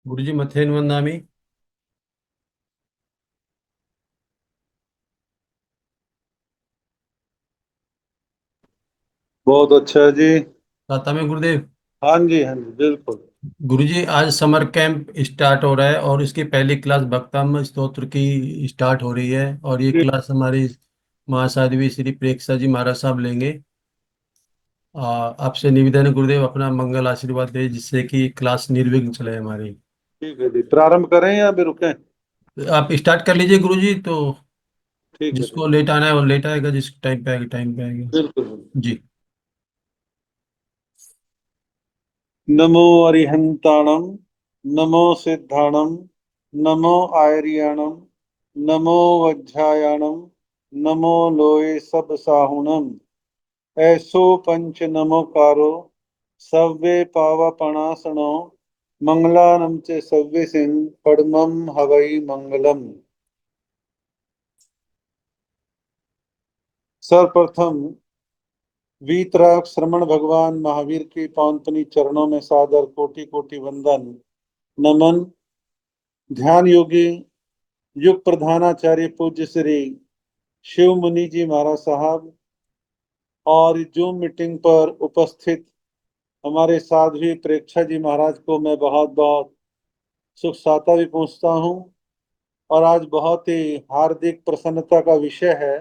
गुरुजी मथेन वंदामी। बहुत अच्छा है जी। दाता में गुरुदेव। हाँ जी, हाँ जी, बिल्कुल। गुरुजी आज समर कैंप स्टार्ट हो रहा है और इसकी पहली क्लास भक्तम स्तोत्र की स्टार्ट हो रही है और ये जी, क्लास हमारी महासाध्वी श्री प्रेक्षा जी महाराज साहब लेंगे। आपसे निवेदन है गुरुदेव अपना मंगल आशीर्वाद दे जिससे कि क्लास निर्विघ्न चले हमारी। ठीक है जी, प्रारंभ करें या अभी रुकें? आप स्टार्ट कर लीजिए गुरुजी तो ठीक है, जिसको ठीक। लेट आना है वो लेट आएगा, जिस टाइम पे आएगा। बिल्कुल बिल्कुल। जी। नमो अरिहंताणम, नमो सिद्धाणम, नमो आयर्याणम, नमो वज्झायाणम, नमो लोये सब साहुणम। ऐसो पंच नमोकारो सव्वे पावपणासनो मंगलानम च सव्वे सिंह पद्मम हवै मंगलम। सर्वप्रथम वीतराग श्रमण भगवान महावीर के पावनपनी चरणों में सादर कोटि कोटि वंदन नमन। ध्यान योगी युग प्रधानाचार्य पूज्य श्री शिव मुनि जी महाराज साहब और जूम मीटिंग पर उपस्थित हमारे साध्वी प्रेक्षा जी महाराज को मैं बहुत बहुत सुख साता भी पहुंचता हूं। और आज बहुत ही हार्दिक प्रसन्नता का विषय है।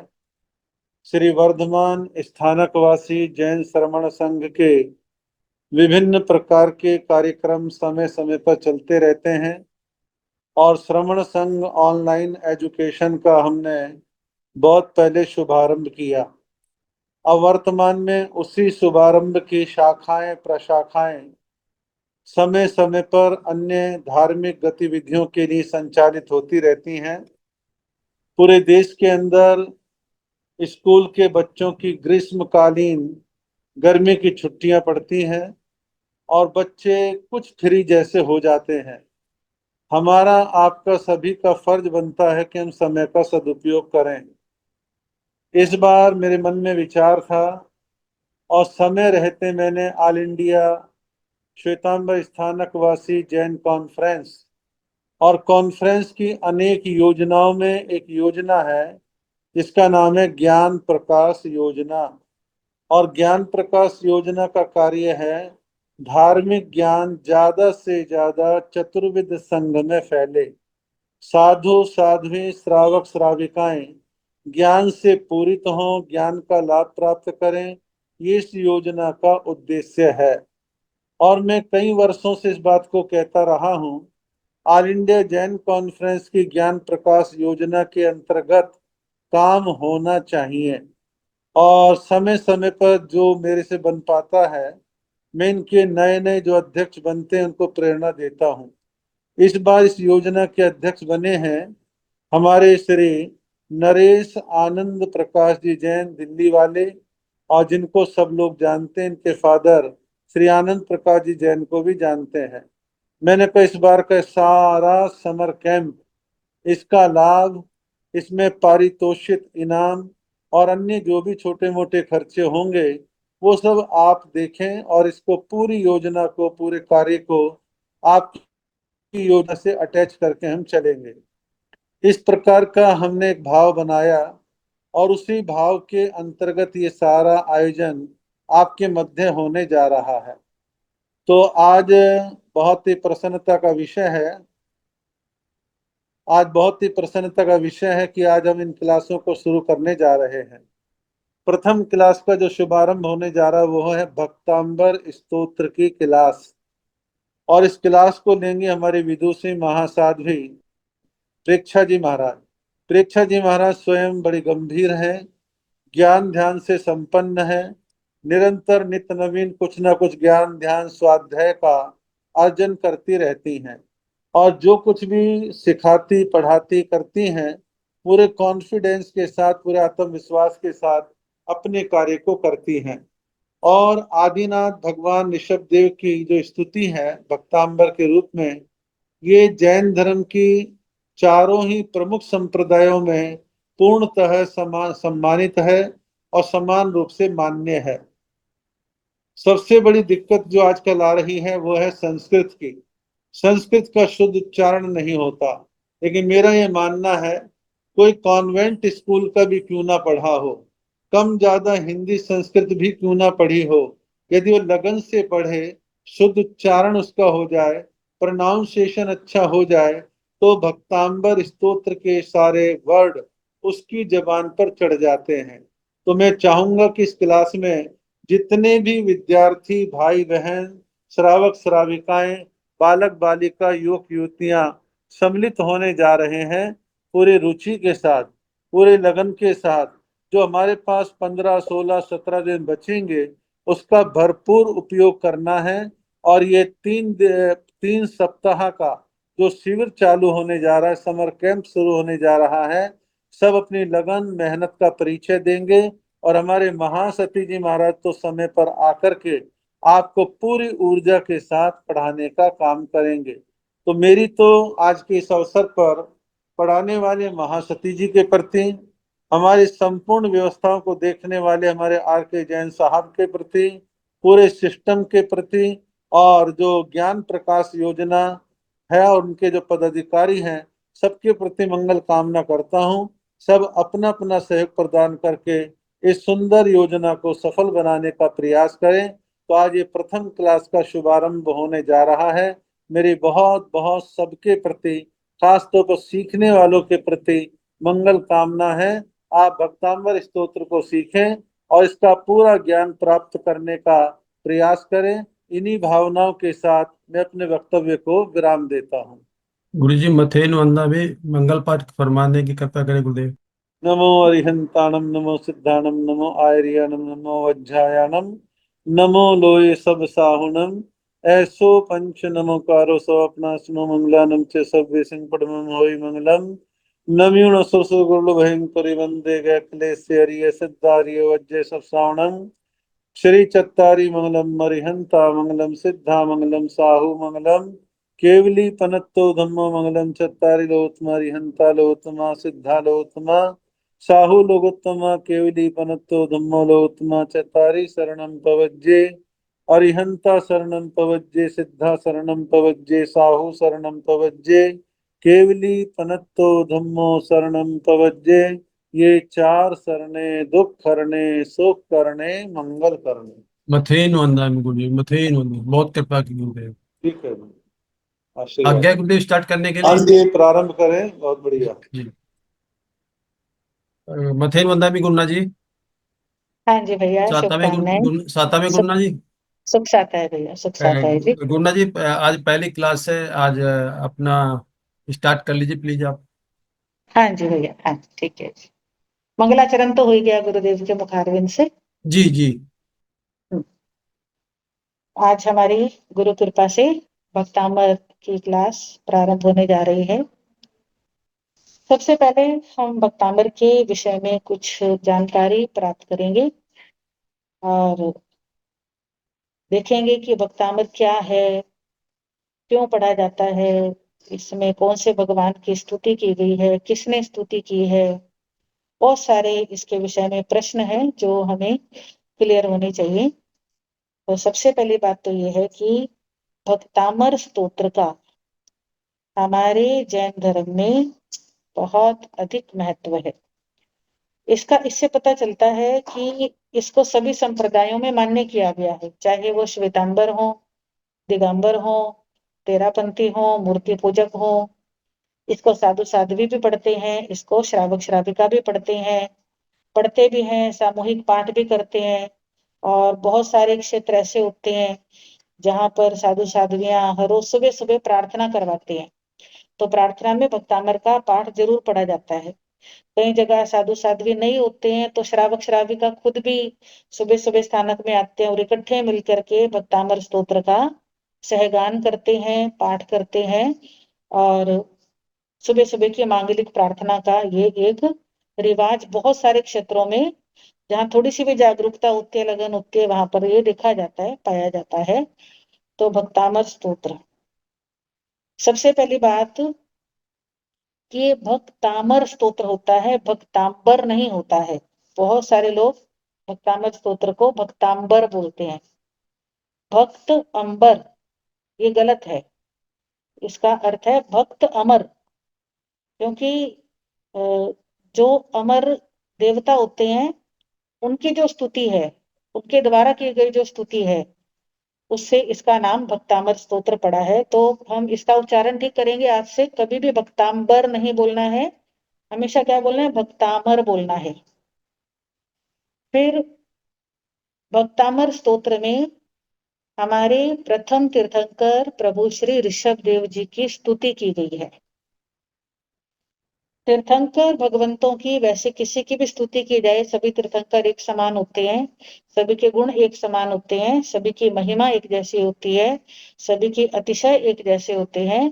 श्री वर्धमान स्थानकवासी जैन श्रमण संघ के विभिन्न प्रकार के कार्यक्रम समय समय पर चलते रहते हैं और श्रमण संघ ऑनलाइन एजुकेशन का हमने बहुत पहले शुभारंभ किया। अब वर्तमान में उसी शुभारंभ की शाखाएं प्रशाखाएं समय समय पर अन्य धार्मिक गतिविधियों के लिए संचालित होती रहती हैं। पूरे देश के अंदर स्कूल के बच्चों की ग्रीष्मकालीन गर्मी की छुट्टियां पड़ती हैं और बच्चे कुछ फ्री जैसे हो जाते हैं। हमारा आपका सभी का फर्ज बनता है कि हम समय का सदुपयोग करें। इस बार मेरे मन में विचार था और समय रहते मैंने all India Shwetambar Sthanakvasi Jain conference और कॉन्फ्रेंस की अनेक योजनाओं में एक योजना है जिसका नाम है ज्ञान प्रकाश योजना। और ज्ञान प्रकाश योजना का कार्य है धार्मिक ज्ञान ज्यादा से ज्यादा चतुर्विद संघ में फैले, साधु साध्वी श्रावक श्राविकाएं ज्ञान से पूरित हों, ज्ञान का लाभ प्राप्त करें। ये इस योजना का उद्देश्य है। और मैं कई वर्षों से इस बात को कहता रहा हूं। ऑल इंडिया जैन कॉन्फ्रेंस की ज्ञान प्रकाश योजना के अंतर्गत काम होना चाहिए और समय समय पर जो मेरे से बन पाता है मैं इनके नए नए जो अध्यक्ष बनते हैं उनको प्रेरणा देता हूं। इस बार इस योजना के अध्यक्ष बने हैं हमारे श्री नरेश आनंद प्रकाश जी जैन दिल्ली वाले, और जिनको सब लोग जानते हैं, इनके फादर श्री आनंद प्रकाश जी जैन को भी जानते हैं। मैंने कहा इस बार का सारा समर कैंप, इसका लाभ, इसमें पारितोषिक इनाम और अन्य जो भी छोटे मोटे खर्चे होंगे वो सब आप देखें और इसको पूरी योजना को पूरे कार्य को आपकी योजना से अटैच करके हम चलेंगे। इस प्रकार का हमने एक भाव बनाया और उसी भाव के अंतर्गत ये सारा आयोजन आपके मध्य होने जा रहा है। तो आज बहुत ही प्रसन्नता का विषय है। आज बहुत ही प्रसन्नता का विषय है कि आज हम इन क्लासों को शुरू करने जा रहे हैं। प्रथम क्लास का जो शुभारंभ होने जा रहा है वो है भक्तांबर स्तोत्र की क्लास। और इस क्लास को लेंगे हमारे विदुषी महासाध्वी प्रेक्षा जी महाराज। प्रेक्षा जी महाराज स्वयं बड़ी गंभीर हैं, ज्ञान ध्यान से संपन्न है, निरंतर नित्य नवीन कुछ ना कुछ ज्ञान ध्यान स्वाध्याय का अर्जन करती रहती हैं और जो कुछ भी सिखाती पढ़ाती करती हैं पूरे कॉन्फिडेंस के साथ पूरे आत्मविश्वास के साथ अपने कार्य को करती हैं। और आदिनाथ भगवान ऋषभ देव की जो स्तुति है भक्तांबर के रूप में, ये जैन धर्म की चारों ही प्रमुख संप्रदायों में पूर्णतः समान सम्मानित है और समान रूप से मान्य है। सबसे बड़ी दिक्कत जो आजकल आ रही है वो है संस्कृत की। संस्कृत का शुद्ध उच्चारण नहीं होता। लेकिन मेरा ये मानना है, कोई कॉन्वेंट स्कूल का भी क्यों ना पढ़ा हो, कम ज्यादा हिंदी संस्कृत भी क्यों ना पढ़ी हो, यदि वो लगन से पढ़े, शुद्ध उच्चारण उसका हो जाए, प्रोनाउंसिएशन अच्छा हो जाए, तो भक्तांबर स्तोत्र के सारे वर्ड उसकी जबान पर चढ़ जाते हैं। तो मैं चाहूंगा कि इस क्लास में जितने भी विद्यार्थी भाई बहन, श्रावक श्राविकाएं, बालक बालिका, युवक युवतियां सम्मिलित होने जा रहे हैं, पूरी रुचि के साथ, पूरे लगन के साथ, जो हमारे पास 15 16 17 दिन बचेंगे उसका भरपूर उपयोग करना है। और ये 3 सप्ताह का जो शिविर चालू होने जा रहा है, समर कैंप शुरू होने जा रहा है, सब अपनी लगन मेहनत का परिचय देंगे। और हमारे महासती जी महाराज तो समय पर आकर के आपको पूरी ऊर्जा के साथ पढ़ाने का काम करेंगे। तो मेरी तो आज के इस अवसर पर पढ़ाने वाले महासती जी के प्रति, हमारी संपूर्ण व्यवस्थाओं को देखने वाले हमारे आर के जैन साहब के प्रति, पूरे सिस्टम के प्रति, और जो ज्ञान प्रकाश योजना है और उनके जो पदाधिकारी हैं, सबके प्रति मंगल कामना करता हूँ। सब अपना अपना सहयोग प्रदान करके इस सुंदर योजना को सफल बनाने का प्रयास करें। तो आज ये प्रथम क्लास का शुभारंभ होने जा रहा है। मेरी बहुत बहुत सबके प्रति, खासतौर पर सीखने वालों के प्रति मंगल कामना है। आप भक्तांबर स्तोत्र को सीखें और इसका पूरा ज्ञान प्राप्त करने का प्रयास करें। इन्हीं भावनाओं के साथ मैं अपने वक्तव्य को विराम देता हूँ। गुरु जी मथेन वंदना में मंगल पाठ फरमाने की कृपा करें गुरुदेव। नमो अरिहंताणम, नमो सिद्धाणम, नमो आयर्याणम, नमो वज्जायाणम, नमो लोये सब साहुणम, ऐसो पंच नमोकारो सो अपना सुनो मंगलानम चे सब सिंह पडमम होई मंगलम। नम्यूण सुरसु गुरु भयंकरी वंदे गए क्लेश हरिय सिद्धारिय वज्जे सब सावणम। श्री चत्तारी मंगलम, मरिहंता मंगलम, सिद्धा मंगलम, साहू मंगलम, केवली पनत्तो धम्मो मंगलम, चत्तारी लोत्मा, रिहंता लोत्मा, सिद्धा लोत्मा, साहू लोगोत्तमा, केवली पनत्तो धम्मो लोत्मा, चत्तारी शरणम पवज्जे, अरिहंता शरणम पवज्जे, सिद्धा शरणम पवज्जे, साहू शरणम पवज्जे, केवली पनत्तो धम्मो शरणम पवज्जे। ये 4 शरणे दुख हरणे, सुख करने, मंगल करने। मथेन वंदना में गुरु जी, मथेन वंदना, बहुत कृपा की गुरुदेव। ठीक है, आज्ञा है आशीर्वाद। गुरुदेव स्टार्ट करने के हाँ लिए। जी, प्रारंभ करें, बहुत बढ़िया। जी। मथेन वंदना भी गुरुना जी। हाँ जी भैया, शुभकामनाएं। साता में सुख गुरुना जी। सुख साता है भैया, सुख साता है जी। गुरुना जी आज पहली क्लास है, आज अपना स्टार्ट कर लीजिए प्लीज आप। हाँ जी भैया, हाँ जी, ठीक है जी। मंगलाचरण तो हो ही गया गुरुदेव के मुखारविंद से। जी जी। हम्म। आज हमारी गुरु कृपा से भक्तामर की क्लास प्रारंभ होने जा रही है। सबसे पहले हम भक्तामर के विषय में कुछ जानकारी प्राप्त करेंगे और देखेंगे कि भक्तामर क्या है, क्यों पढ़ा जाता है, इसमें कौन से भगवान की स्तुति की गई है, किसने स्तुति की है। बहुत सारे इसके विषय में प्रश्न हैं जो हमें क्लियर होने चाहिए। तो सबसे पहली बात तो ये है कि भक्तामर स्तोत्र का हमारे जैन धर्म में बहुत अधिक महत्व है। इसका इससे पता चलता है कि इसको सभी संप्रदायों में मान्य किया गया है, चाहे वो श्वेतांबर हो, दिगंबर हो, तेरापंथी हो, मूर्ति पूजक हो। इसको साधु साध्वी भी पढ़ते हैं, इसको श्रावक श्राविका भी पढ़ते भी हैं, सामूहिक पाठ भी करते हैं। और बहुत सारे क्षेत्र ऐसे होते हैं जहां पर साधु साध्वियां हर रोज सुबह सुबह प्रार्थना करवाते हैं, तो प्रार्थना में भक्तामर का पाठ जरूर पढ़ा जाता है। कई जगह साधु साध्वी नहीं होते हैं तो श्रावक श्राविका खुद भी सुबह सुबह स्थानक में आते हैं और इकट्ठे मिलकर के भक्तामर स्तोत्र का सहगान करते हैं, पाठ करते हैं। और सुबह सुबह की मांगलिक प्रार्थना का ये एक रिवाज बहुत सारे क्षेत्रों में, जहाँ थोड़ी सी भी जागरूकता होती है, लगन होती है, वहां पर ये देखा जाता है, पाया जाता है। तो भक्तामर स्तोत्र, सबसे पहली बात कि ये भक्तामर स्तोत्र होता है, भक्तांबर नहीं होता है। बहुत सारे लोग भक्तामर स्तोत्र को भक्तांबर बोलते हैं, भक्त अंबर, ये गलत है। इसका अर्थ है भक्त अमर, क्योंकि जो अमर देवता होते हैं उनकी जो स्तुति है, उनके द्वारा की गई जो स्तुति है, उससे इसका नाम भक्तामर स्तोत्र पड़ा है। तो हम इसका उच्चारण ठीक करेंगे आज से, कभी भी भक्तांबर नहीं बोलना है, हमेशा क्या बोलना है, भक्तामर बोलना है। फिर भक्तामर स्तोत्र में हमारे प्रथम तीर्थंकर प्रभु श्री ऋषभ देव जी की स्तुति की गई है। तीर्थंकर भगवंतों की वैसे किसी की भी स्तुति की जाए, सभी तीर्थंकर एक समान होते हैं, सभी के गुण एक समान होते हैं, सभी की महिमा एक जैसी होती है, सभी के अतिशय एक जैसे होते हैं,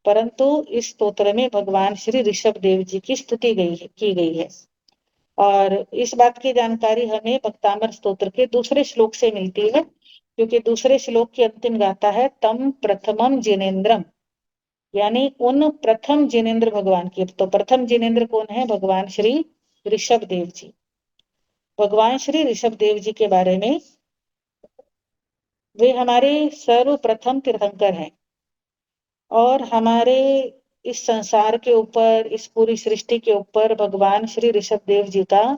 परंतु इस स्तोत्र में भगवान श्री ऋषभ देव जी की स्तुति की गई है। और इस बात की जानकारी हमें भक्तामर स्तोत्र के दूसरे श्लोक से मिलती है, क्योंकि दूसरे श्लोक की अंतिम गाथा है तम प्रथमम जिनेन्द्रम, यानी उन प्रथम जिनेन्द्र भगवान की। तो प्रथम जिनेन्द्र कौन है, भगवान श्री ऋषभ देव जी। भगवान श्री ऋषभ देव जी के बारे में, वे हमारे सर्वप्रथम तीर्थंकर हैं और हमारे इस संसार के ऊपर, इस पूरी सृष्टि के ऊपर भगवान श्री ऋषभ देव जी का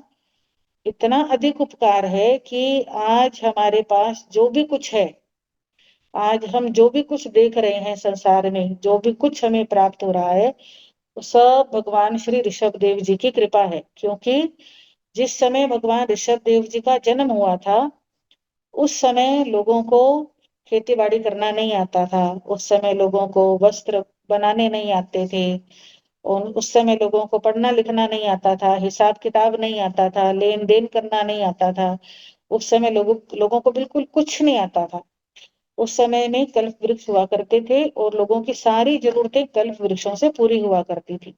इतना अधिक उपकार है कि आज हमारे पास जो भी कुछ है, आज हम जो भी कुछ देख रहे हैं संसार में, जो भी कुछ हमें प्राप्त हो रहा है, सब भगवान श्री ऋषभ देव जी की कृपा है। क्योंकि जिस समय भगवान ऋषभ देव जी का जन्म हुआ था, उस समय लोगों को खेती बाड़ी करना नहीं आता था, उस समय लोगों को वस्त्र बनाने नहीं आते थे, उस समय लोगों को पढ़ना लिखना नहीं आता था, हिसाब किताब नहीं आता था, लेन देन करना नहीं आता था, उस समय लोगों को बिल्कुल कुछ नहीं आता था। उस समय में कल्प वृक्ष हुआ करते थे और लोगों की सारी जरूरतें कल्प वृक्षों से पूरी हुआ करती थी।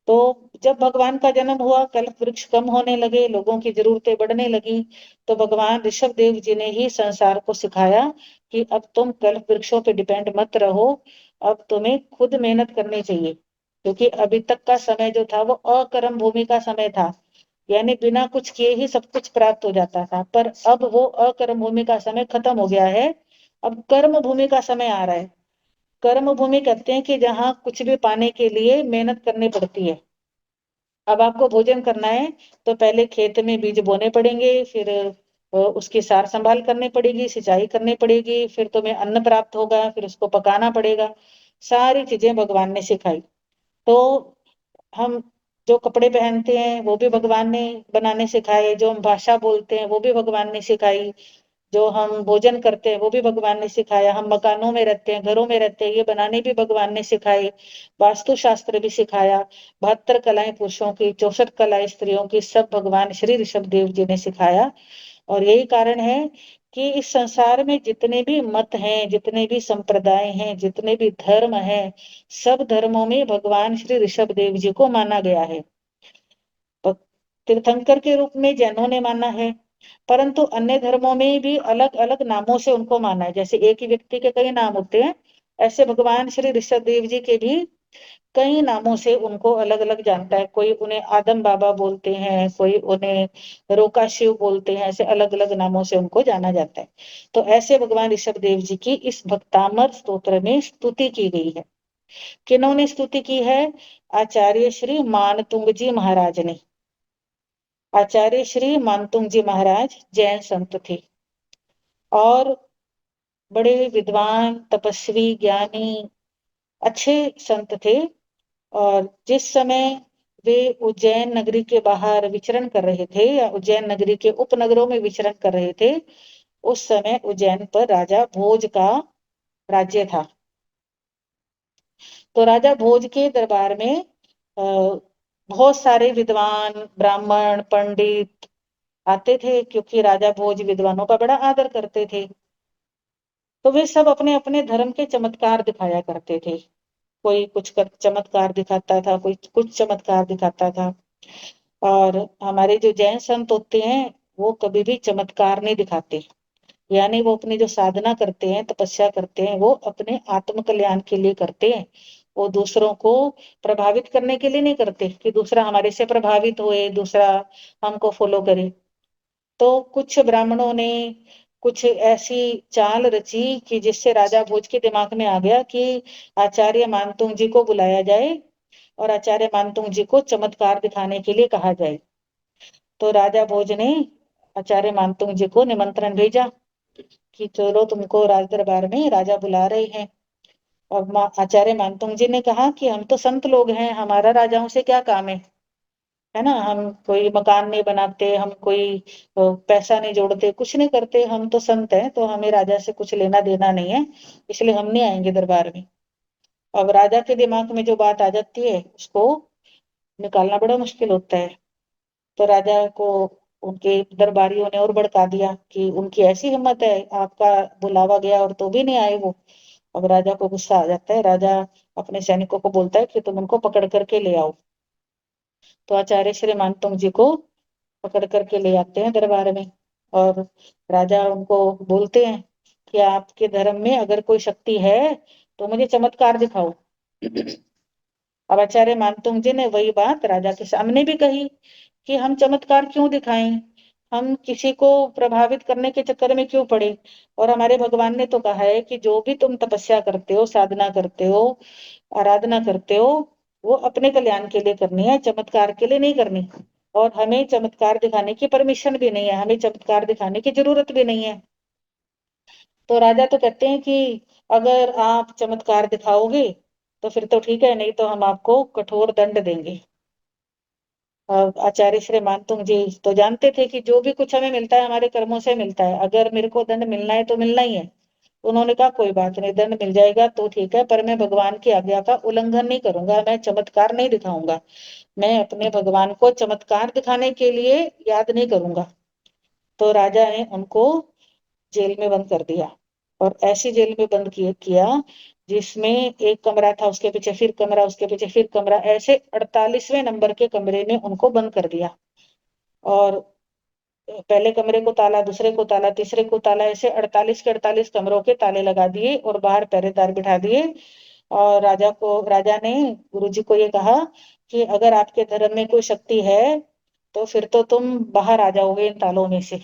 तो जब भगवान का जन्म हुआ, कल्प वृक्ष कम होने लगे, लोगों की जरूरतें बढ़ने लगी, तो भगवान ऋषभ देव जी ने ही संसार को सिखाया कि अब तुम कल्प वृक्षों पे डिपेंड मत रहो, अब तुम्हें खुद मेहनत करनी चाहिए। क्योंकि अभी तक का समय जो था वो अकर्म भूमि का समय था, यानी बिना कुछ किए ही सब कुछ प्राप्त हो जाता था। पर अब वो अकर्म भूमि का समय खत्म हो गया है, अब कर्म भूमि का समय आ रहा है। कर्म भूमि कहते हैं कि जहां कुछ भी पाने के लिए मेहनत करनी पड़ती है। अब आपको भोजन करना है तो पहले खेत में बीज बोने पड़ेंगे, फिर उसकी सार संभाल करनी पड़ेगी, सिंचाई करनी पड़ेगी, फिर तुम्हें अन्न प्राप्त होगा, फिर उसको पकाना पड़ेगा। सारी चीजें भगवान ने सिखाई। तो हम जो कपड़े पहनते हैं वो भी भगवान ने बनाने सिखाए, जो हम भाषा बोलते हैं वो भी भगवान ने सिखाई, जो हम भोजन करते हैं वो भी भगवान ने सिखाया, हम मकानों में रहते हैं, घरों में रहते हैं, ये बनाने भी भगवान ने सिखाए, वास्तु शास्त्र भी सिखाया, 72 कलाएं पुरुषों की, 64 कलाएं स्त्रियों की, सब भगवान श्री ऋषभ देव जी ने सिखाया। और यही कारण है कि इस संसार में जितने भी मत हैं, जितने भी संप्रदाय हैं, जितने भी धर्म हैं, सब धर्मों में भगवान श्री ऋषभ देव जी को माना गया है। तीर्थंकर के रूप में जैनों ने माना है, परंतु अन्य धर्मों में भी अलग अलग नामों से उनको माना है। जैसे एक ही व्यक्ति के कई नाम होते हैं, ऐसे भगवान श्री ऋषभ देव जी के भी कई नामों से उनको अलग अलग जानता है। कोई उन्हें आदम बाबा बोलते हैं, कोई उन्हें रोका शिव बोलते हैं, ऐसे अलग अलग नामों से उनको जाना जाता है। तो ऐसे भगवान ऋषभ देव जी की इस भक्तामर स्तोत्र में स्तुति की गई है। किन्होंने स्तुति की है? आचार्य श्री मानतुंग जी महाराज ने। आचार्य श्री मानतुंग जी महाराज जैन संत थे और बड़े विद्वान, तपस्वी, ज्ञानी, अच्छे संत थे। और जिस समय वे उज्जैन नगरी के बाहर विचरण कर रहे थे या उज्जैन नगरी के उपनगरों में विचरण कर रहे थे, उस समय उज्जैन पर राजा भोज का राज्य था। तो राजा भोज के दरबार में बहुत सारे विद्वान, ब्राह्मण, पंडित आते थे, क्योंकि राजा भोज विद्वानों का बड़ा आदर करते थे। तो वे सब अपने अपने धर्म के चमत्कार दिखाया करते थे। कोई कुछ चमत्कार दिखाता था, कोई कुछ चमत्कार दिखाता था। और हमारे जो जैन संत होते हैं वो कभी भी चमत्कार नहीं दिखाते, यानी वो अपनी जो साधना करते हैं, तपस्या करते हैं, वो अपने आत्म कल्याण के लिए करते हैं। वो दूसरों को प्रभावित करने के लिए नहीं करते कि दूसरा हमारे से प्रभावित हुए, दूसरा हमको फॉलो करे। तो कुछ ब्राह्मणों ने, कुछ ऐसी चाल रची कि जिससे राजा भोज के दिमाग में आ गया कि आचार्य मानतुंग जी को बुलाया जाए और आचार्य मानतुंग जी को चमत्कार दिखाने के लिए कहा जाए। तो राजा भोज ने आचार्य मानतुंग जी को निमंत्रण भेजा कि चलो तुमको राज दरबार में राजा बुला रहे हैं। और आचार्य मानतुंग जी ने कहा कि हम तो संत लोग हैं, हमारा राजाओं से क्या काम है ना, हम कोई मकान नहीं बनाते, हम कोई पैसा नहीं जोड़ते, कुछ नहीं करते, हम तो संत हैं, तो हमें राजा से कुछ लेना देना नहीं है, इसलिए हम नहीं आएंगे दरबार में। अब राजा के दिमाग में जो बात आ जाती है उसको निकालना बड़ा मुश्किल होता है। तो राजा को उनके दरबारियों ने और भड़का दिया कि उनकी ऐसी हिम्मत है, आपका बुलावा गया और तो भी नहीं आए वो। अब राजा को गुस्सा आ जाता है, राजा अपने सैनिकों को बोलता है कि तुम उनको पकड़ करके ले आओ। तो आचार्य श्री मानतुंग जी को पकड़ करके ले आते हैं दरबार में और राजा उनको बोलते हैं कि आपके धर्म में अगर कोई शक्ति है तो मुझे चमत्कार दिखाओ। अब आचार्य मानतुंग जी ने वही बात राजा के सामने भी कही कि हम चमत्कार क्यों दिखाएं, हम किसी को प्रभावित करने के चक्कर में क्यों पड़े, और हमारे भगवान ने तो कहा है कि जो भी तुम तपस्या करते हो, साधना करते हो, आराधना करते हो, वो अपने कल्याण के लिए करनी है, चमत्कार के लिए नहीं करनी। और हमें चमत्कार दिखाने की परमिशन भी नहीं है, हमें चमत्कार दिखाने की जरूरत भी नहीं है। तो राजा तो कहते हैं कि अगर आप चमत्कार दिखाओगे तो फिर तो ठीक है, नहीं तो हम आपको कठोर दंड देंगे। आचार्य श्री मानतुंग जी तो जानते थे कि जो भी कुछ हमें मिलता है हमारे कर्मों से मिलता है, अगर मेरे को दंड मिलना है तो मिलना ही है। उन्होंने कहा कोई बात नहीं, दंड मिल जाएगा तो ठीक है, पर मैं भगवान की आज्ञा का उल्लंघन नहीं करूंगा, मैं चमत्कार नहीं दिखाऊंगा, मैं अपने भगवान को चमत्कार दिखाने के लिए याद नहीं करूंगा। तो राजा ने उनको जेल में बंद कर दिया और ऐसी जेल में बंद किया जिसमें एक कमरा था, उसके पीछे फिर कमरा, उसके पीछे फिर कमरा, ऐसे 48वें नंबर के कमरे में उनको बंद कर दिया। और पहले कमरे को ताला, दूसरे को ताला, तीसरे को ताला, ऐसे 48 के 48 कमरों के ताले लगा दिए और बाहर पहरेदार बिठा दिए। और राजा ने गुरुजी को ये कहा कि अगर आपके धर्म में कोई शक्ति है तो फिर तो तुम बाहर आ जाओगे इन तालों में से,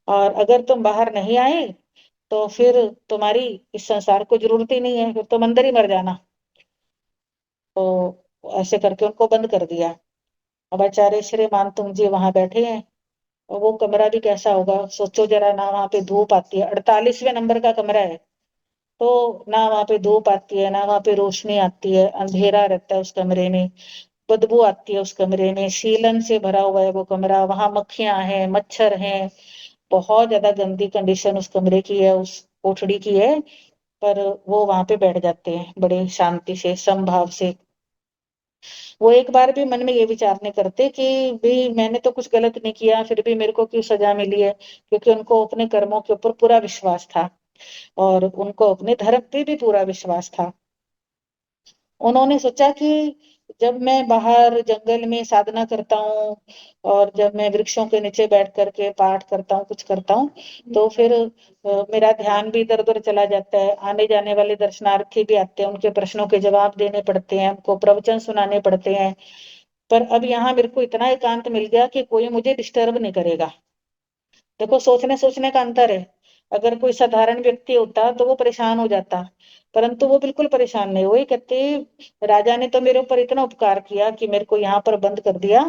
और अगर तुम बाहर नहीं आए तो फिर तुम्हारी इस संसार को जरूरत ही नहीं है, फिर तुम अंदर ही मर जाना। तो ऐसे करके उनको बंद कर दिया। अब आचार्य श्री मानतुंग जी वहां बैठे हैं और वो कमरा भी कैसा होगा सोचो जरा ना, वहां पे धूप आती है, 48वें नंबर का कमरा है, तो ना वहां पे धूप आती है, ना वहां पे रोशनी आती है, अंधेरा रहता है उस कमरे में, बदबू आती है उस कमरे में, सीलन से भरा हुआ है वो कमरा, वहां मक्खियां हैं, मच्छर हैं, बहुत ज्यादा गंदी कंडीशन उस कमरे की है, उस कोठड़ी की है। पर वो वहां पे बैठ जाते हैं बड़े शांति से, समभाव से। वो एक बार भी मन में ये विचार नहीं करते कि भी मैंने तो कुछ गलत नहीं किया, फिर भी मेरे को क्यों सजा मिली है, क्योंकि उनको अपने कर्मों के ऊपर पूरा विश्वास था और उनको अपने धर्म पे भी पूरा विश्वास था। उन्होंने सोचा कि जब मैं बाहर जंगल में साधना करता हूँ और जब मैं वृक्षों के नीचे बैठ करके पाठ करता हूँ, कुछ करता हूँ, तो फिर मेरा ध्यान भी इधर उधर चला जाता है, आने जाने वाले दर्शनार्थी भी आते हैं, उनके प्रश्नों के जवाब देने पड़ते हैं, उनको प्रवचन सुनाने पड़ते हैं। पर अब यहाँ मेरे को इतना एकांत मिल गया कि कोई मुझे डिस्टर्ब नहीं करेगा। देखो सोचने सोचने का अंतर है। अगर कोई साधारण व्यक्ति होता तो वो परेशान हो जाता, परंतु वो बिल्कुल परेशान नहीं हुए, कहते राजा ने तो मेरे ऊपर इतना उपकार किया कि मेरे को यहाँ पर बंद कर दिया,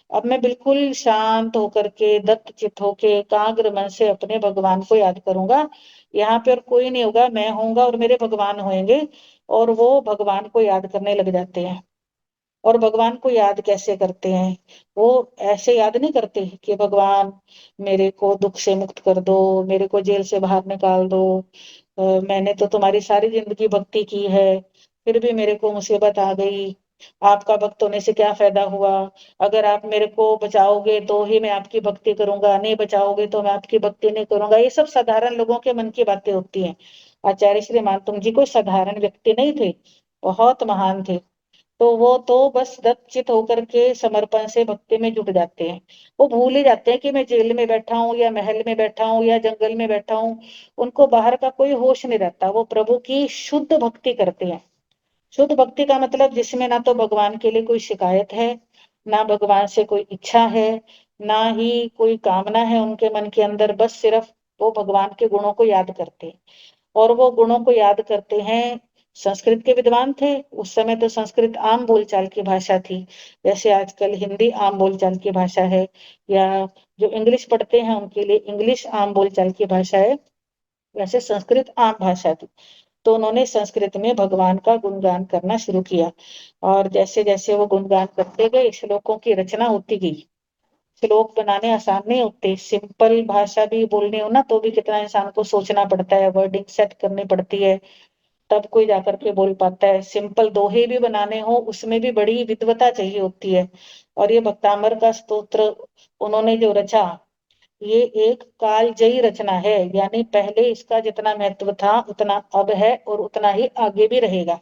अब मैं बिल्कुल शांत होकर के, दत्त चित्त होके, एकाग्र मन से अपने भगवान को याद करूंगा। यहाँ पे और कोई नहीं होगा, मैं होऊंगा और मेरे भगवान होंगे। और वो भगवान को याद करने लग जाते हैं। और भगवान को याद कैसे करते हैं, वो ऐसे याद नहीं करते कि भगवान मेरे को दुख से मुक्त कर दो, मेरे को जेल से बाहर निकाल दो, मैंने तो तुम्हारी सारी जिंदगी भक्ति की है, फिर भी मेरे को मुसीबत आ गई, आपका भक्त होने से क्या फायदा हुआ, अगर आप मेरे को बचाओगे तो ही मैं आपकी भक्ति करूंगा, नहीं बचाओगे तो मैं आपकी भक्ति नहीं करूंगा। ये सब साधारण लोगों के मन की बातें होती हैं। आचार्य श्री मानतुंग जी कोई साधारण व्यक्ति नहीं थे, बहुत महान थे। तो वो तो बस दत्तचित होकर के समर्पण से भक्ति में जुट जाते हैं। वो भूल ही जाते हैं कि मैं जेल में बैठा हूँ या महल में बैठा हूँ या जंगल में बैठा हूँ, उनको बाहर का कोई होश नहीं रहता, वो प्रभु की शुद्ध भक्ति करते हैं। शुद्ध भक्ति का मतलब जिसमें ना तो भगवान के लिए कोई शिकायत है, ना भगवान से कोई इच्छा है, ना ही कोई कामना है उनके मन के अंदर, बस सिर्फ वो भगवान के गुणों को याद करते हैं, और वो गुणों को याद करते हैं। संस्कृत के विद्वान थे उस समय, तो संस्कृत आम बोलचाल की भाषा थी, जैसे आजकल हिंदी आम बोलचाल की भाषा है, या जो इंग्लिश पढ़ते हैं उनके लिए इंग्लिश आम बोलचाल की भाषा है, वैसे संस्कृत आम भाषा थी। तो उन्होंने संस्कृत में भगवान का गुणगान करना शुरू किया, और जैसे जैसे वो गुणगान करते गए, श्लोकों की रचना होती गई। श्लोक बनाने आसान नहीं होते, सिंपल भाषा भी बोलनी हो ना तो भी कितना इंसान को सोचना पड़ता है, वर्डिंग सेट करनी पड़ती है, तब कोई जाकर के बोल पाता है। सिंपल दोहे भी बनाने हो उसमें भी बड़ी विद्वता चाहिए होती है। और ये भक्तामर का स्तोत्र उन्होंने जो रचा, ये एक कालजयी रचना है, यानी पहले इसका जितना महत्व था उतना अब है और उतना ही आगे भी रहेगा।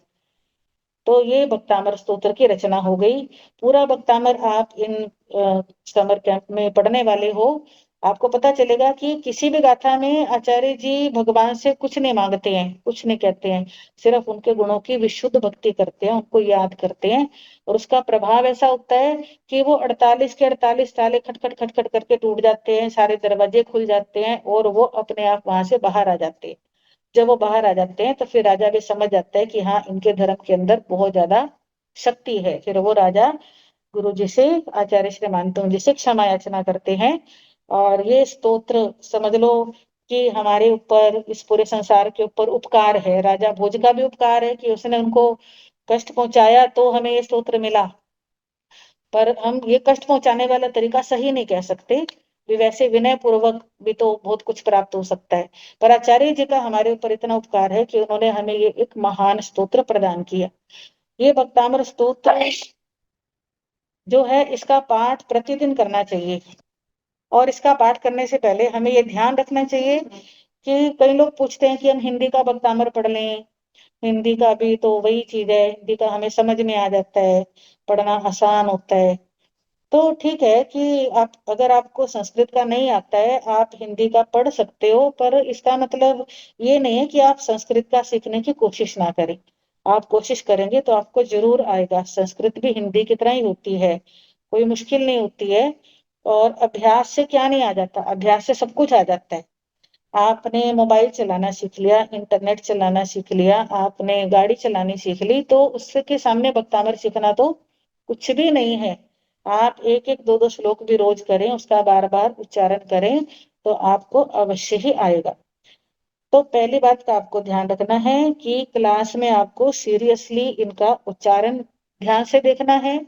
तो ये भक्तामर स्तोत्र की रचना हो गई। पूरा भक्तामर आप इन समर कैंप में पढ़ने वाले हो, आपको पता चलेगा कि किसी भी गाथा में आचार्य जी भगवान से कुछ नहीं मांगते हैं, कुछ नहीं कहते हैं, सिर्फ उनके गुणों की विशुद्ध भक्ति करते हैं, उनको याद करते हैं। और उसका प्रभाव ऐसा होता है कि वो 48 के 48 ताले खटखट खटखट करके टूट जाते हैं, सारे दरवाजे खुल जाते हैं और वो अपने आप वहां से बाहर आ जाते हैं। जब वो बाहर आ जाते हैं तो फिर राजा भी समझ जाता है कि हाँ, इनके धर्म के अंदर बहुत ज्यादा शक्ति है। फिर वो राजा गुरु जी से, आचार्य श्री मानतों जी से क्षमा याचना करते हैं। और ये स्तोत्र समझ लो कि हमारे ऊपर, इस पूरे संसार के ऊपर उपकार है। राजा भोज का भी उपकार है कि उसने उनको कष्ट पहुंचाया तो हमें ये स्तोत्र मिला, पर हम ये कष्ट पहुंचाने वाला तरीका सही नहीं कह सकते, भी वैसे विनय पूर्वक भी तो बहुत कुछ प्राप्त हो सकता है। पर आचार्य जी का हमारे ऊपर इतना उपकार है कि उन्होंने हमें ये एक महान स्तोत्र प्रदान किया। ये भक्तामर स्तोत्र जो है, इसका पाठ प्रतिदिन करना चाहिए। और इसका पाठ करने से पहले हमें ये ध्यान रखना चाहिए कि कई लोग पूछते हैं कि हम हिंदी का भक्तामर पढ़ लें, हिंदी का भी तो वही चीज है, हिंदी का हमें समझ में आ जाता है, पढ़ना आसान होता है। तो ठीक है कि आप, अगर आपको संस्कृत का नहीं आता है, आप हिंदी का पढ़ सकते हो, पर इसका मतलब ये नहीं है कि आप संस्कृत का सीखने की कोशिश ना करें। आप कोशिश करेंगे तो आपको जरूर आएगा। संस्कृत भी हिंदी की तरह ही होती है, कोई मुश्किल नहीं होती है। और अभ्यास से क्या नहीं आ जाता, अभ्यास से सब कुछ आ जाता है। आपने मोबाइल चलाना सीख लिया, इंटरनेट चलाना सीख लिया, आपने गाड़ी चलानी सीख ली, तो उसके सामने भक्तामर सीखना तो कुछ भी नहीं है। आप एक एक दो दो श्लोक भी रोज करें, उसका बार बार उच्चारण करें, तो आपको अवश्य ही आएगा। तो पहली बात का आपको ध्यान रखना है कि क्लास में आपको सीरियसली इनका उच्चारण ध्यान से देखना है।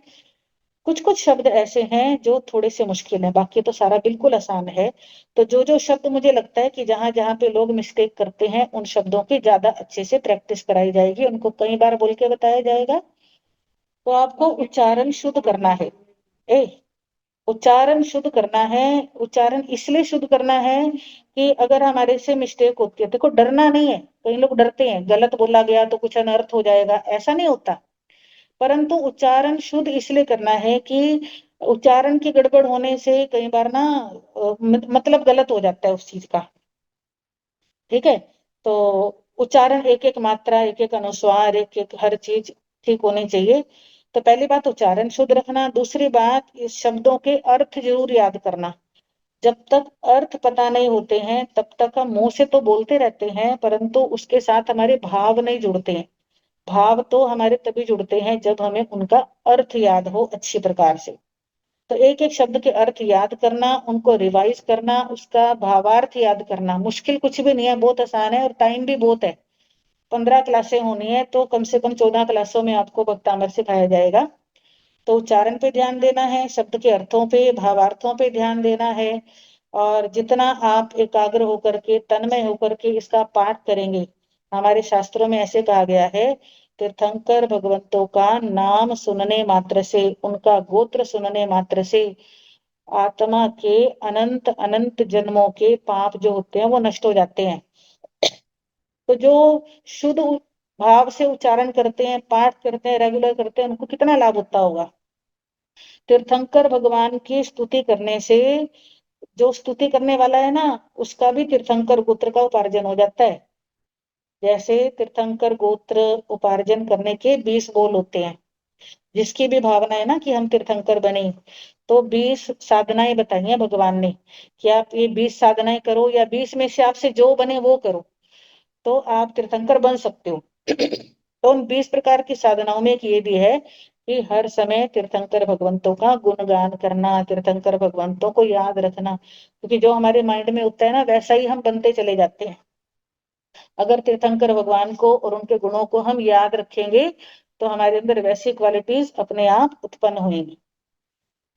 कुछ कुछ शब्द ऐसे हैं जो थोड़े से मुश्किल हैं, बाकी तो सारा बिल्कुल आसान है। तो जो जो शब्द मुझे लगता है कि जहां जहां पे लोग मिस्टेक करते हैं, उन शब्दों की ज्यादा अच्छे से प्रैक्टिस कराई जाएगी, उनको कई बार बोल के बताया जाएगा। तो आपको उच्चारण शुद्ध करना है। ए उच्चारण शुद्ध करना है। उच्चारण इसलिए शुद्ध करना है कि अगर हमारे से मिस्टेक होती है, देखो डरना नहीं है, कई लोग डरते हैं गलत बोला गया तो कुछ अनर्थ हो जाएगा, ऐसा नहीं होता। परंतु उच्चारण शुद्ध इसलिए करना है कि उच्चारण की गड़बड़ होने से कई बार ना मतलब गलत हो जाता है उस चीज का। ठीक है, तो उच्चारण एक एक मात्रा, एक एक अनुस्वार, एक एक हर चीज ठीक होनी चाहिए। तो पहली बात उच्चारण शुद्ध रखना। दूसरी बात, इस शब्दों के अर्थ जरूर याद करना। जब तक अर्थ पता नहीं होते हैं तब तक हम मुंह से तो बोलते रहते हैं, परंतु उसके साथ हमारे भाव नहीं जुड़ते हैं। भाव तो हमारे तभी जुड़ते हैं जब हमें उनका अर्थ याद हो अच्छी प्रकार से। तो एक एक शब्द के अर्थ याद करना, उनको रिवाइज करना, उसका भावार्थ याद करना, मुश्किल कुछ भी नहीं है, बहुत आसान है और टाइम भी बहुत है। 15 क्लासें होनी है तो कम से कम 14 क्लासों में आपको भक्तामर सिखाया जाएगा। तो उच्चारण पे ध्यान देना है, शब्द के अर्थों पे, भावार्थों पे ध्यान देना है। और जितना आप एकाग्र होकर के, तन्मय होकर के इसका पाठ करेंगे, हमारे शास्त्रों में ऐसे कहा गया है, तीर्थंकर भगवंतों का नाम सुनने मात्र से, उनका गोत्र सुनने मात्र से आत्मा के अनंत अनंत जन्मों के पाप जो होते हैं वो नष्ट हो जाते हैं। तो जो शुद्ध भाव से उच्चारण करते हैं, पाठ करते हैं, रेगुलर करते हैं, उनको कितना लाभ होता होगा। तीर्थंकर भगवान की स्तुति करने से, जो स्तुति करने वाला है ना, उसका भी तीर्थंकर गोत्र का उपार्जन हो जाता है। जैसे तीर्थंकर गोत्र उपार्जन करने के 20 बोल होते हैं, जिसकी भी भावना है ना कि हम तीर्थंकर बने, तो 20 साधनाएं बताई हैं भगवान ने कि आप ये 20 साधनाएं करो या 20 में से आपसे जो बने वो करो तो आप तीर्थंकर बन सकते हो। तो उन 20 प्रकार की साधनाओं में एक ये भी है कि हर समय तीर्थंकर भगवंतों का गुणगान करना, तीर्थंकर भगवंतों को याद रखना, क्योंकि जो हमारे माइंड में होता है ना वैसा ही हम बनते चले जाते हैं। अगर तीर्थंकर भगवान को और उनके गुणों को हम याद रखेंगे तो हमारे अंदर वैसी क्वालिटीज अपने आप उत्पन्न होंगी।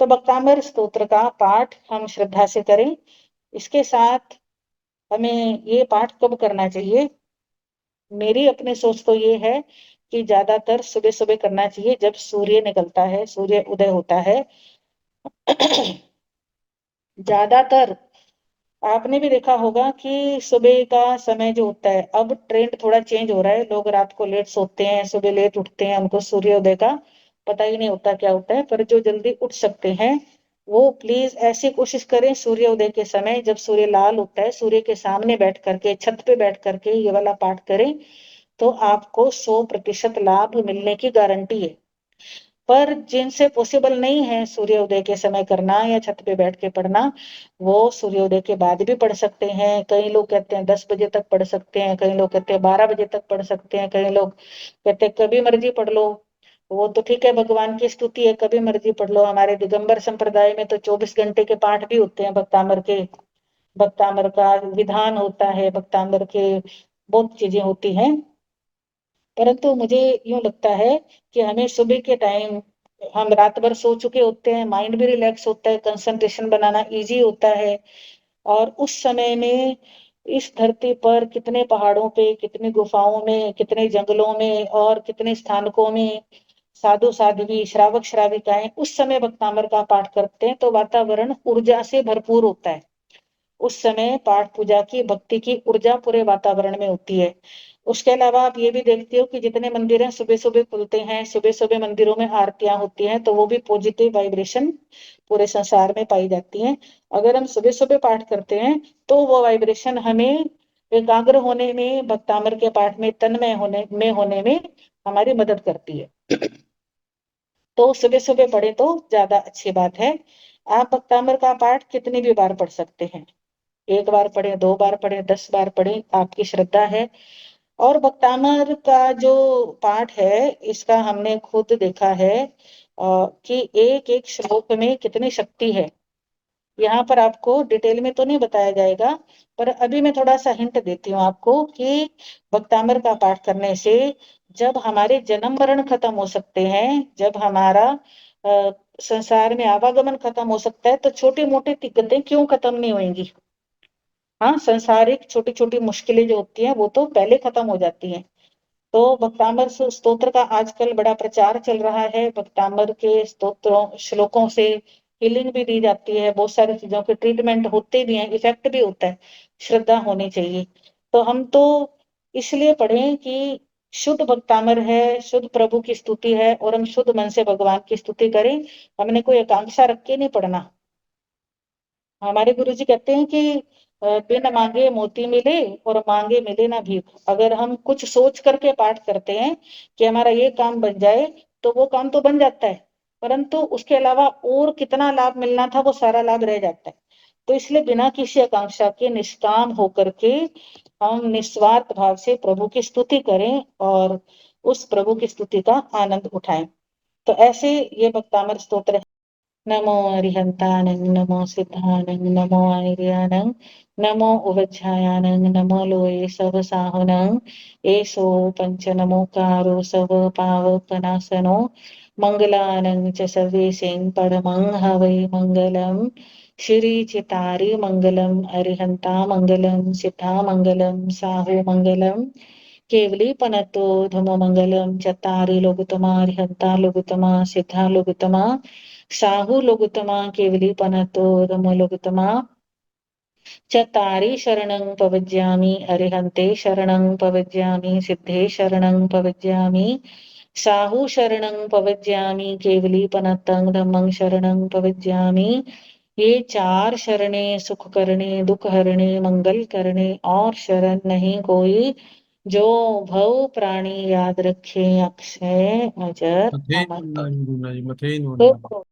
तो भक्तामृत स्तोत्र का पाठ हम श्रद्धा से करें। इसके साथ हमें ये पाठ कब करना चाहिए? मेरी अपनी सोच तो ये है कि ज्यादातर सुबह सुबह करना चाहिए, जब सूर्य निकलता है, सूर्य उदय होता है। ज्यादातर आपने भी देखा होगा कि सुबह का समय जो होता है, अब ट्रेंड थोड़ा चेंज हो रहा है, लोग रात को लेट सोते हैं, सुबह लेट उठते हैं, उनको सूर्योदय का पता ही नहीं होता क्या होता है। पर जो जल्दी उठ सकते हैं वो प्लीज ऐसी कोशिश करें सूर्योदय के समय, जब सूर्य लाल होता है, सूर्य के सामने बैठ करके, छत पे बैठ करके ये वाला पाठ करें तो आपको 100% लाभ मिलने की गारंटी है। पर जिनसे पॉसिबल नहीं है सूर्योदय के समय करना या छत पे बैठ के पढ़ना, वो सूर्योदय के बाद भी पढ़ सकते हैं। कई लोग कहते हैं 10 बजे तक पढ़ सकते हैं, कई लोग कहते हैं 12 बजे तक पढ़ सकते हैं, कई लोग कहते हैं कभी मर्जी पढ़ लो। वो तो ठीक है, भगवान की स्तुति है, कभी मर्जी पढ़ लो। हमारे दिगंबर संप्रदाय में तो 24 घंटे के पाठ भी होते हैं भक्तामर के, भक्तामर का विधान होता है, भक्तामर के बहुत चीजें होती हैं। परंतु मुझे यूं लगता है कि हमें सुबह के टाइम, हम रात भर सो चुके होते हैं, माइंड भी रिलैक्स होता है, कंसंट्रेशन बनाना इजी होता है। और उस समय में इस धरती पर कितने पहाड़ों पे, कितनी गुफाओं में, कितने जंगलों में और कितने स्थानकों में साधु साध्वी, श्रावक श्राविकाएं उस समय भक्तामर का पाठ करते हैं, तो वातावरण ऊर्जा से भरपूर होता है। उस समय पाठ पूजा की, भक्ति की ऊर्जा पूरे वातावरण में होती है। उसके अलावा आप ये भी देखते हो कि जितने मंदिर हैं सुबह सुबह खुलते हैं, सुबह सुबह मंदिरों में आरतियां होती हैं, तो वो भी पॉजिटिव वाइब्रेशन पूरे संसार में पाई जाती हैं। अगर हम सुबह सुबह पाठ करते हैं तो वो वाइब्रेशन हमें एकाग्र होने में, भक्तामर के पाठ में तन्मय होने में हमारी मदद करती है। तो सुबह सुबह पढ़े तो ज्यादा अच्छी बात है। आप भक्तामर का पाठ कितनी भी बार पढ़ सकते हैं, 1 बार पढ़े, 2 बार पढ़े, 10 बार पढ़े, आपकी श्रद्धा है। और भक्तामर का जो पाठ है इसका हमने खुद देखा है कि एक एक श्लोक में कितनी शक्ति है। यहाँ पर आपको डिटेल में तो नहीं बताया जाएगा, पर अभी मैं थोड़ा सा हिंट देती हूँ आपको कि भक्तामर का पाठ करने से जब हमारे जन्म मरण खत्म हो सकते हैं, जब हमारा संसार में आवागमन खत्म हो सकता है, तो छोटी मोटी दिक्कतें क्यों खत्म नहीं होंगी? हाँ, संसारिक छोटी छोटी मुश्किलें जो होती हैं वो तो पहले खत्म हो जाती हैं। तो भक्तामर स्तोत्र का आजकल बड़ा प्रचार चल रहा है। भक्तामर के स्तोत्रों श्लोकों से हीलिंग भी दी जाती है, बहुत सारी चीजों के ट्रीटमेंट होते भी हैं, इफेक्ट भी होता है। श्रद्धा होनी चाहिए। तो हम तो इसलिए पढ़ें कि शुद्ध भक्तामर है, शुद्ध प्रभु की स्तुति है, और हम शुद्ध मन से भगवान की स्तुति करें। हमने कोई आकांक्षा रख के नहीं पढ़ना। हमारे गुरु जी कहते हैं कि बिन मांगे मोती मिले और मांगे मिले ना भीख। अगर हम कुछ सोच करके पाठ करते हैं कि हमारा ये काम बन जाए, तो वो काम तो बन जाता है, परंतु उसके अलावा और कितना लाभ मिलना था वो सारा लाभ रह जाता है। तो इसलिए बिना किसी आकांक्षा के निष्काम होकर के हम निस्वार्थ भाव से प्रभु की स्तुति करें और उस प्रभु की स्तुति का आनंद उठाएं। तो ऐसे ये भक्तामर स्तोत्र। नमो अरिहंतानंग, नमो सिद्धानंग, नमो आर्यानंग, नमो उवज्झायानंग, नमो लोये सब साहुनंग, एसो पंच नमोकारो सब पावकनाशनो, मंगलानंग च सर्वेसिंग परमं हवै मंगलम। श्री चितारी मंगलम, अरिहंता मंगलम, सिद्धा मंगलम, साहु मंगलम, केवली पनतो धम मंगलम। चतारी लोगुतमा, अरिहंता लोगुतमा, सिद्धा लोगुतमा, साहु लोगुतमा, केवली पनतो धम लोगुतमा। चतारी शरणं पवज्यामि, अरिहन्ते शरणं पवज्यामि, सिद्धे शरणं पवज्यामि, साहु शरणं पवज्यामि, केवली पनतं धम्मं शरणं पवज्यामि। ये 4 शरणे सुख करने, दुख हरणे, मंगल करने और शरण नहीं कोई, जो भव प्राणी याद रखे, अक्षय अजर मथेन अमर। मुन्ना जी, मुन्ना जी, मथेन मुन्ना। तो